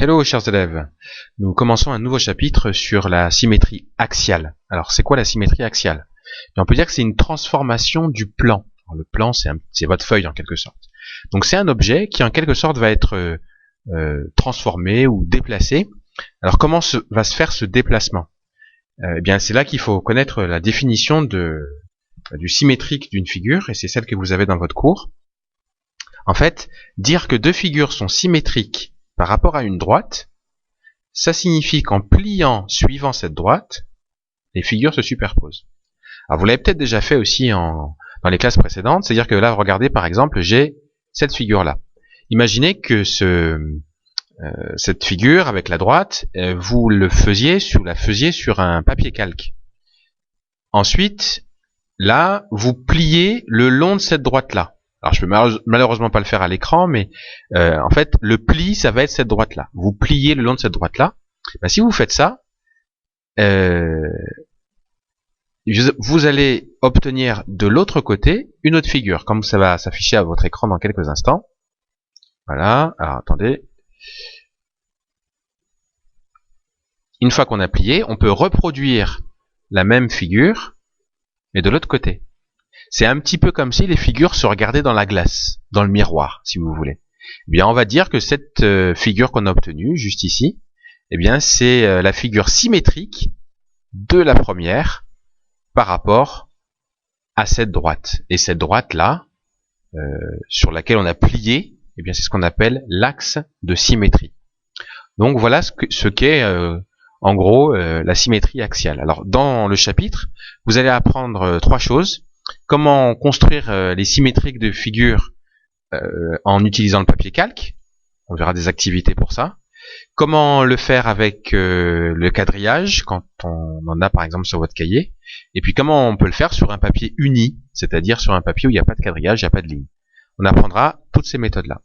Hello chers élèves, nous commençons un nouveau chapitre sur la symétrie axiale. Alors c'est quoi la symétrie axiale? On peut dire que c'est une transformation du plan. Alors, le plan c'est votre feuille en quelque sorte. Donc c'est un objet qui en quelque sorte va être transformé ou déplacé. Alors comment va se faire ce déplacement? Eh bien c'est là qu'il faut connaître la définition du symétrique d'une figure, et c'est celle que vous avez dans votre cours. En fait, dire que deux figures sont symétriques par rapport à une droite, ça signifie qu'en pliant suivant cette droite, les figures se superposent. Alors vous l'avez peut-être déjà fait aussi dans les classes précédentes, c'est-à-dire que là, regardez par exemple, j'ai cette figure-là. Imaginez que cette figure avec la droite, vous la faisiez sur un papier calque. Ensuite, là, vous pliez le long de cette droite-là. Alors je peux malheureusement pas le faire à l'écran, mais en fait le pli ça va être cette droite là. Vous pliez le long de cette droite là. Ben, si vous faites ça, vous allez obtenir de l'autre côté une autre figure, comme ça va s'afficher à votre écran dans quelques instants. Voilà. Alors attendez. Une fois qu'on a plié, on peut reproduire la même figure, mais de l'autre côté. C'est un petit peu comme si les figures se regardaient dans la glace, dans le miroir, si vous voulez. Eh bien, on va dire que cette figure qu'on a obtenue, juste ici, eh bien, c'est la figure symétrique de la première par rapport à cette droite. Et cette droite-là, sur laquelle on a plié, eh bien, c'est ce qu'on appelle l'axe de symétrie. Donc, voilà ce qu'est, en gros, la symétrie axiale. Alors, dans le chapitre, vous allez apprendre trois choses. Comment construire les symétriques de figures en utilisant le papier calque. On verra des activités pour ça. Comment le faire avec le quadrillage, quand on en a par exemple sur votre cahier. Et puis comment on peut le faire sur un papier uni, c'est-à-dire sur un papier où il n'y a pas de quadrillage, il n'y a pas de ligne. On apprendra toutes ces méthodes-là.